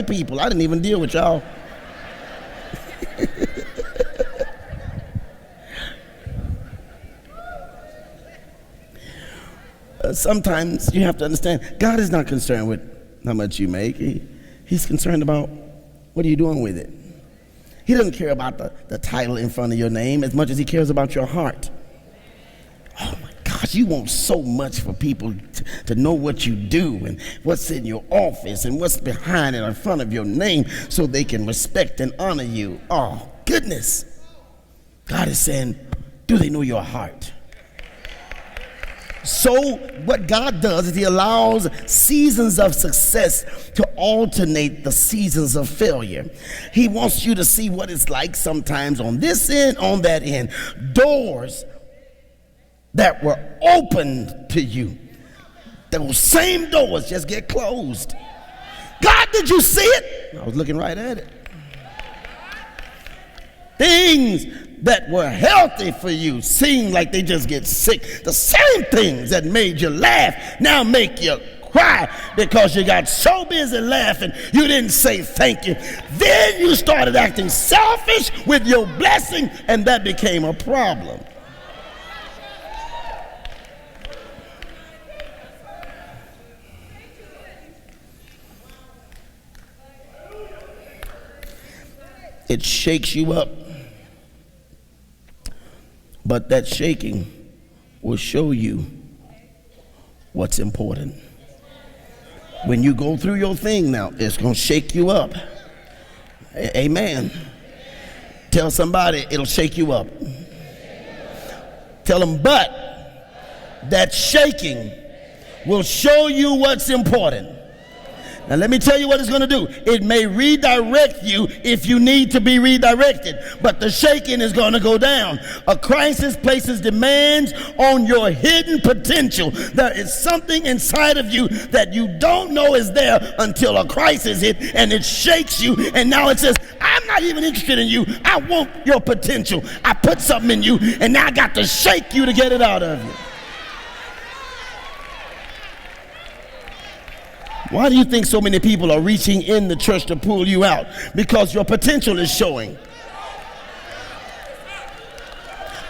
people. I didn't even deal with y'all. Sometimes you have to understand, God is not concerned with how much you make. He's concerned about what are you doing with it. He doesn't care about the title in front of your name as much as he cares about your heart. Oh my gosh, you want so much for people to know what you do and what's in your office and what's behind and in front of your name so they can respect and honor you. Oh, goodness. God is saying, do they know your heart? So what God does is he allows seasons of success to alternate the seasons of failure. He wants you to see what it's like sometimes on this end, on that end. Doors that were opened to you, those same doors just get closed. God, did you see it? I was looking right at it. Things that were healthy for you seem like they just get sick. The same things that made you laugh now make you cry because you got so busy laughing you didn't say thank you. Then you started acting selfish with your blessing, and that became a problem. It shakes you up. But that shaking will show you what's important. When you go through your thing now, it's going to shake you up. Amen. Tell somebody it'll shake you up. Tell them, but that shaking will show you what's important. Now let me tell you what it's going to do. It may redirect you if you need to be redirected, but the shaking is going to go down. A crisis places demands on your hidden potential. There is something inside of you that you don't know is there until a crisis hit, and it shakes you, and now it says, I'm not even interested in you. I want your potential. I put something in you, and now I got to shake you to get it out of you. Why do you think so many people are reaching in the church to pull you out? Because your potential is showing.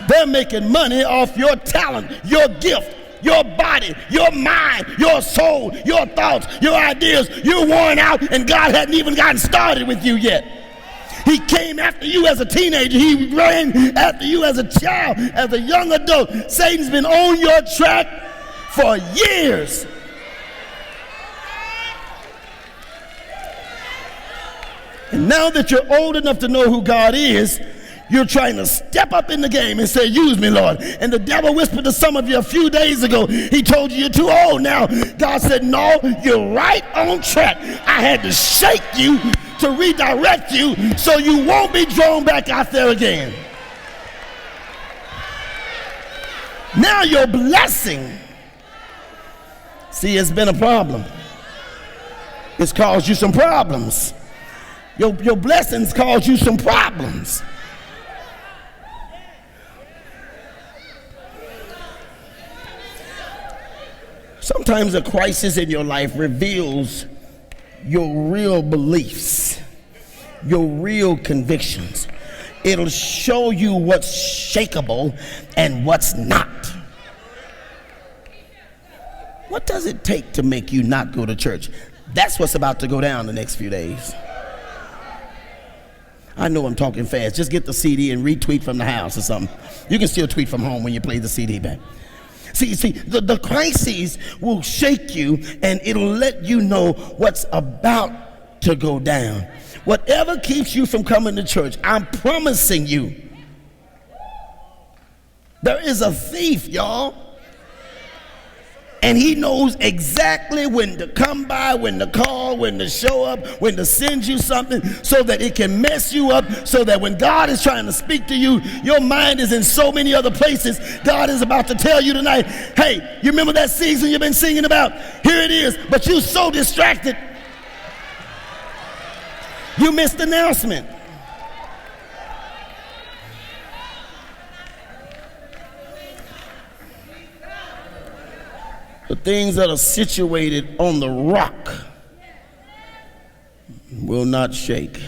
They're making money off your talent, your gift, your body, your mind, your soul, your thoughts, your ideas. You're worn out, and God hadn't even gotten started with you yet. He came after you as a teenager. He ran after you as a child, as a young adult. Satan's been on your track for years. And now that you're old enough to know who God is, you're trying to step up in the game and say, use me, Lord. And the devil whispered to some of you a few days ago, he told you you're too old now. God said, no, you're right on track. I had to shake you to redirect you so you won't be drawn back out there again. Now your blessing, see, it's been a problem. It's caused you some problems. Your blessings cause you some problems. Sometimes a crisis in your life reveals your real beliefs, your real convictions. It'll show you what's shakeable and what's not. What does it take to make you not go to church? That's what's about to go down the next few days. I know I'm talking fast. Just get the CD and retweet from the house or something. You can still tweet from home when you play the CD back. See, the crises will shake you, and it'll let you know what's about to go down. Whatever keeps you from coming to church, I'm promising you, there is a thief, y'all. And he knows exactly when to come by, when to call, when to show up, when to send you something so that it can mess you up, so that when God is trying to speak to you, your mind is in so many other places. God is about to tell you tonight, hey, you remember that season you've been singing about? Here it is, but you're so distracted. You missed the announcement. The things that are situated on the rock will not shake.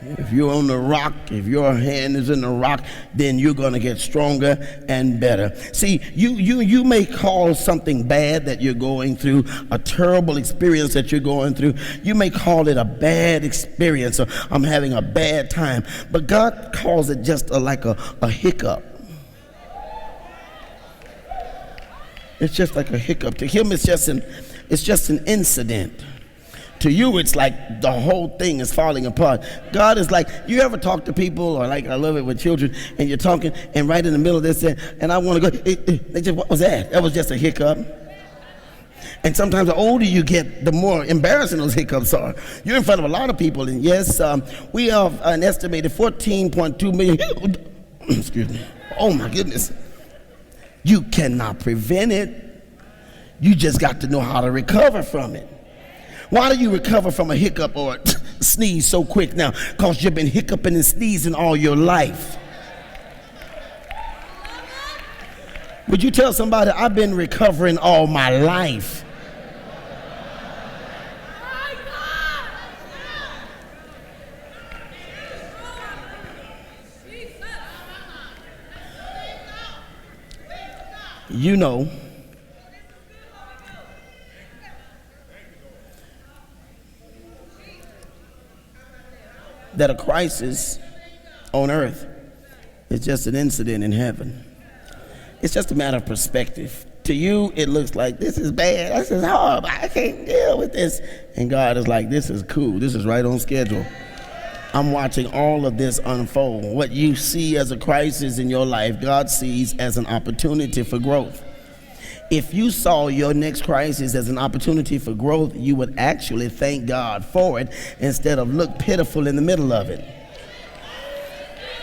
If you're on the rock, if your hand is in the rock, then you're going to get stronger and better. See, you may call something bad that you're going through, a terrible experience that you're going through. You may call it a bad experience, or I'm having a bad time. But God calls it just like a hiccup. It's just like a hiccup. To him, it's just an incident. To you, it's like the whole thing is falling apart. God is like, you ever talk to people, or like I love it with children, and you're talking, and right in the middle of this, and I want to go, they just, what was that? That was just a hiccup. And sometimes the older you get, the more embarrassing those hiccups are. You're in front of a lot of people, and yes, we have an estimated 14.2 million, excuse me, oh my goodness. You cannot prevent it. You just got to know how to recover from it. Why do you recover from a hiccup or a sneeze so quick now? Because you've been hiccuping and sneezing all your life. Would you tell somebody, I've been recovering all my life? You know, that a crisis on earth is just an incident in heaven. It's just a matter of perspective. To you, it looks like this is bad, this is horrible, I can't deal with this. And God is like, this is cool, this is right on schedule. I'm watching all of this unfold. What you see as a crisis in your life, God sees as an opportunity for growth. If you saw your next crisis as an opportunity for growth, you would actually thank God for it instead of look pitiful in the middle of it.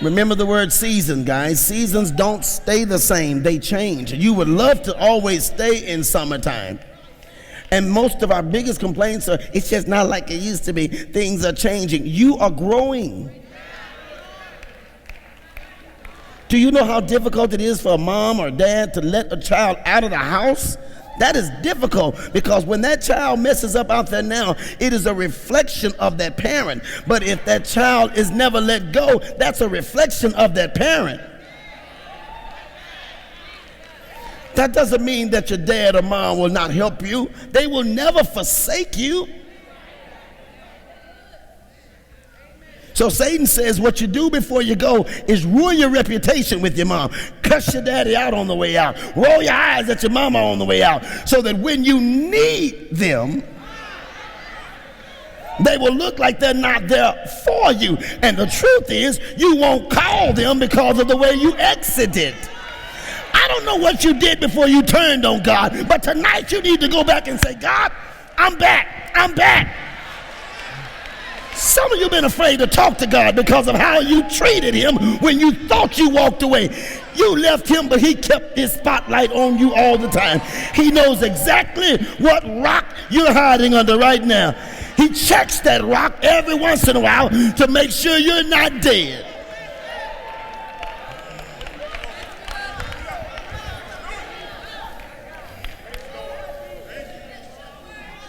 Remember the word season, guys. Seasons don't stay the same, they change. You would love to always stay in summertime. And most of our biggest complaints are, it's just not like it used to be. Things are changing. You are growing. Do you know how difficult it is for a mom or dad to let a child out of the house? That is difficult, because when that child messes up out there now, it is a reflection of that parent. But if that child is never let go, that's a reflection of that parent. That doesn't mean that your dad or mom will not help you. They will never forsake you. So Satan says what you do before you go is ruin your reputation with your mom. Cuss your daddy out on the way out. Roll your eyes at your mama on the way out, so that when you need them, they will look like they're not there for you. And the truth is, you won't call them because of the way you exited. I don't know what you did before you turned on God, but tonight you need to go back and say, God, I'm back. I'm back. Some of you have been afraid to talk to God because of how you treated him when you thought you walked away. You left him, but he kept his spotlight on you all the time. He knows exactly what rock you're hiding under right now. He checks that rock every once in a while to make sure you're not dead.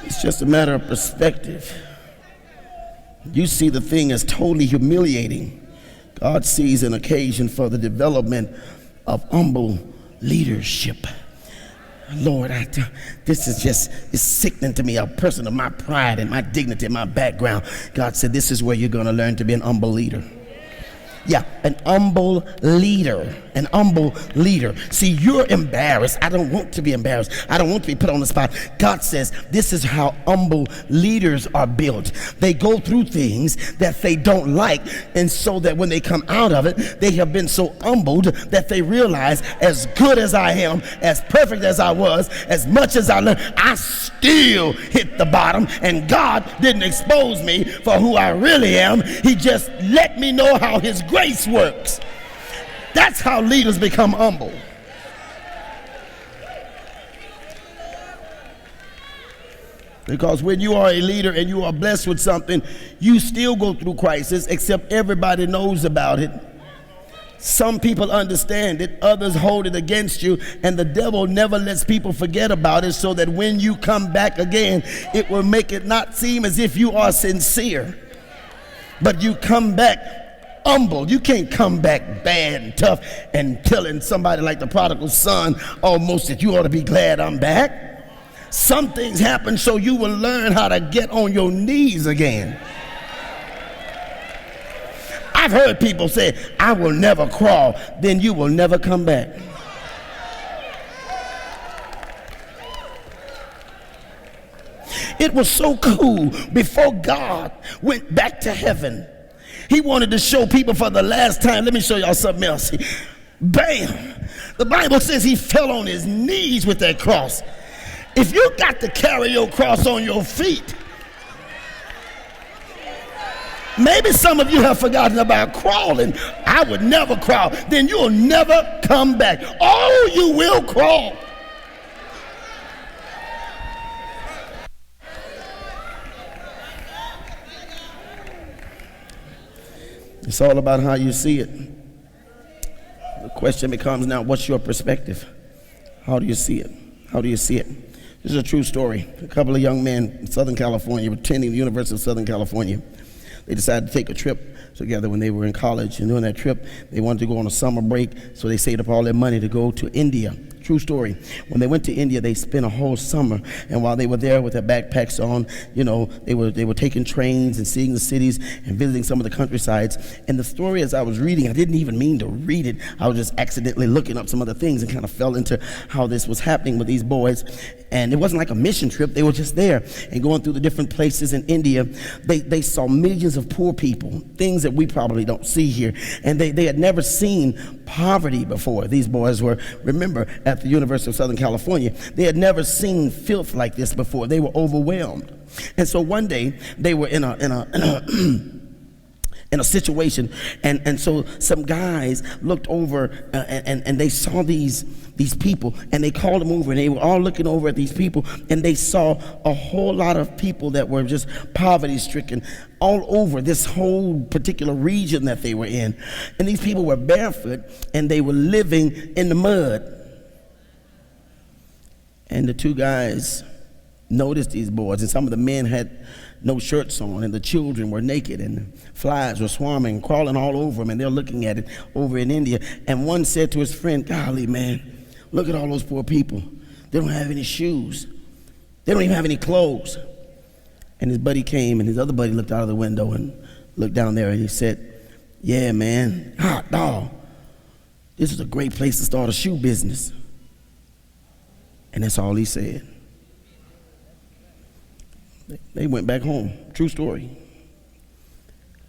It's just a matter of perspective. You see the thing as totally humiliating. God sees an occasion for the development of humble leadership. Lord, this is just, it's sickening to me, a person of my pride and my dignity and my background. God said, this is where you're going to learn to be an humble leader. Yeah, an humble leader, an humble leader. See, you're embarrassed. I don't want to be embarrassed. I don't want to be put on the spot. God says this is how humble leaders are built. They go through things that they don't like, and so that when they come out of it, they have been so humbled that they realize, as good as I am, as perfect as I was, as much as I learned, I still hit the bottom, and God didn't expose me for who I really am. He just let me know how his grace works. That's how leaders become humble. Because when you are a leader and you are blessed with something, you still go through crisis, except everybody knows about it. Some people understand it, others hold it against you, and the devil never lets people forget about it, so that when you come back again, it will make it not seem as if you are sincere, but you come back humble. You can't come back bad and tough and telling somebody like the prodigal son almost that you ought to be glad I'm back. Some things happen so you will learn how to get on your knees again. I've heard people say, I will never crawl, then you will never come back. It was so cool. Before God went back to heaven, he wanted to show people for the last time. Let me show y'all something else. Bam! The Bible says he fell on his knees with that cross. If you got to carry your cross on your feet, maybe some of you have forgotten about crawling. I would never crawl. Then you'll never come back. Oh, you will crawl. It's all about how you see it. The question becomes now, what's your perspective? How do you see it? How do you see it? This is a true story. A couple of young men in Southern California, attending the University of Southern California. They decided to take a trip together when they were in college, and during that trip, they wanted to go on a summer break, so they saved up all their money to go to India. True story. When they went to India, they spent a whole summer, and while they were there with their backpacks on, you know, they were taking trains and seeing the cities and visiting some of the countrysides. And the story, as I was reading, I didn't even mean to read it. I was just accidentally looking up some other things and kind of fell into how this was happening with these boys. And it wasn't like a mission trip. They were just there and going through the different places in India. They saw millions of poor people, things that we probably don't see here. And they had never seen poverty before. These boys were, remember, at the University of Southern California. They had never seen filth like this before. They were overwhelmed. And so one day they were in a situation, and so some guys looked over and they saw these people, and they called them over, and they were all looking over at these people, and they saw a whole lot of people that were just poverty stricken all over this whole particular region that they were in. And these people were barefoot, and they were living in the mud. And the two guys noticed these boys, and some of the men had no shirts on, and the children were naked, and the flies were swarming, crawling all over them, and they're looking at it over in India. And one said to his friend, golly, man, look at all those poor people. They don't have any shoes. They don't even have any clothes. And his buddy came, and his other buddy looked out of the window and looked down there, and he said, yeah, man, hot dog. This is a great place to start a shoe business. And that's all he said. They went back home. True story.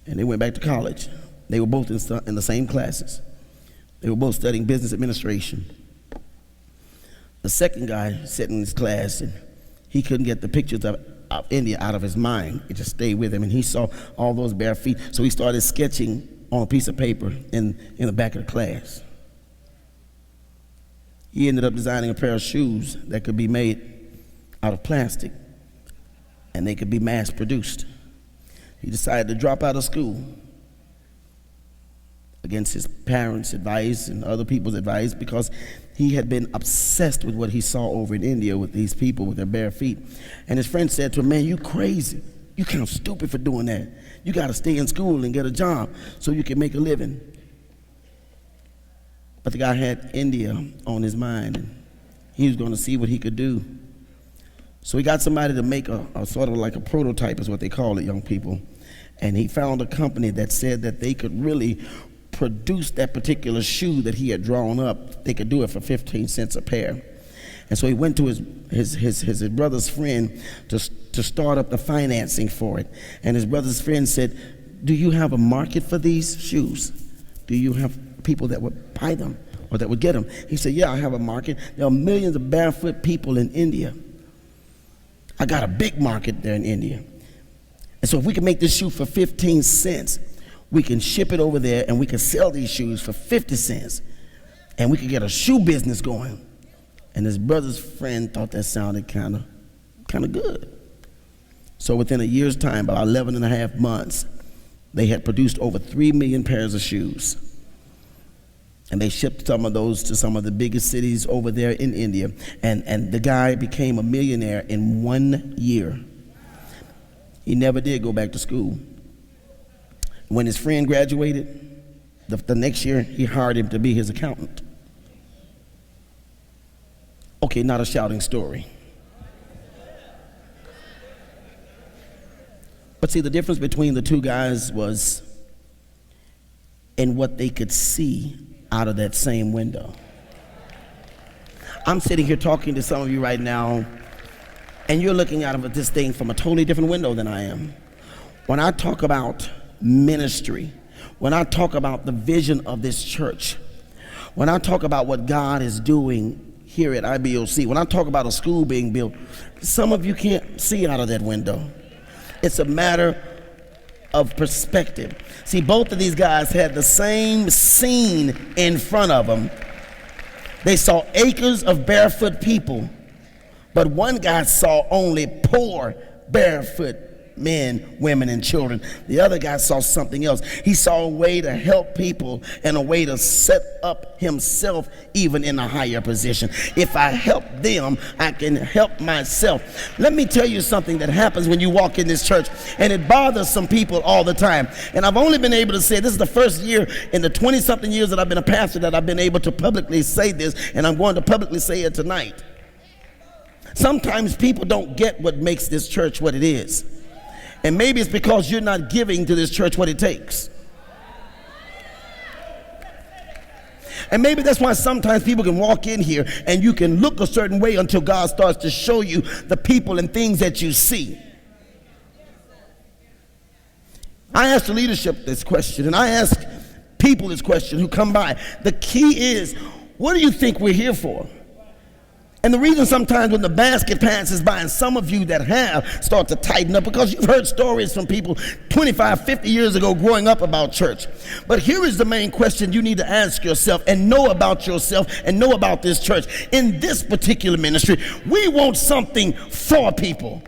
And they went back to college. They were both in the same classes. They were both studying business administration. The second guy sat in his class, and he couldn't get the pictures of India out of his mind. It just stayed with him, and he saw all those bare feet. So he started sketching on a piece of paper in the back of the class. He ended up designing a pair of shoes that could be made out of plastic, and they could be mass produced. He decided to drop out of school against his parents' advice and other people's advice, because he had been obsessed with what he saw over in India with these people with their bare feet. And his friend said to him, man, you crazy. You kind of stupid for doing that. You got to stay in school and get a job so you can make a living. But the guy had India on his mind, and he was going to see what he could do. So he got somebody to make a sort of like a prototype, is what they call it, young people. And he found a company that said that they could really produce that particular shoe that he had drawn up. They could do it for 15 cents a pair. And so he went to his brother's friend to start up the financing for it. And his brother's friend said, do you have a market for these shoes? Do you have people that would buy them or that would get them? He said, yeah, I have a market. There are millions of barefoot people in India. I got a big market there in India. And so if we can make this shoe for 15 cents, we can ship it over there, and we can sell these shoes for 50 cents, and we could get a shoe business going. And his brother's friend thought that sounded kind of good. So within a year's time, about 11 and a half months, they had produced over 3 million pairs of shoes. And they shipped some of those to some of the biggest cities over there in India. And the guy became a millionaire in 1 year. He never did go back to school. When his friend graduated, the next year, he hired him to be his accountant. Okay, not a shouting story. But see, the difference between the two guys was in what they could see out of that same window. I'm sitting here talking to some of you right now, and you're looking out of this thing from a totally different window than I am. When I talk about ministry, when I talk about the vision of this church, when I talk about what God is doing here at IBOC, when I talk about a school being built, some of you can't see out of that window. It's a matter of perspective. See, both of these guys had the same scene in front of them. They saw acres of barefoot people, but one guy saw only poor barefoot men, women, and children. The other guy saw something else. He saw a way to help people and a way to set up himself even in a higher position. If I help them, I can help myself. Let me tell you something that happens when you walk in this church, and it bothers some people all the time. And I've only been able to say, this is the first year in the 20-something years that I've been a pastor that I've been able to publicly say this, and I'm going to publicly say it tonight. Sometimes people don't get what makes this church what it is. And maybe it's because you're not giving to this church what it takes. And maybe that's why sometimes people can walk in here and you can look a certain way until God starts to show you the people and things that you see. I ask the leadership this question, and I ask people this question who come by. The key is, what do you think we're here for? And the reason sometimes when the basket passes by, and some of you that have start to tighten up, because you've heard stories from people 25, 50 years ago growing up about church. But here is the main question you need to ask yourself and know about yourself and know about this church. In this particular ministry, we want something for people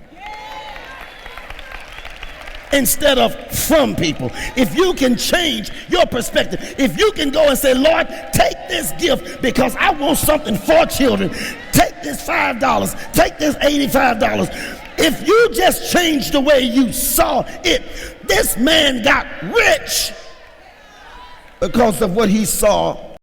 instead of from people. If you can change your perspective, if you can go and say, Lord, take this gift because I want something for children. Take this $5, take this $85. If you just change the way you saw it, this man got rich because of what he saw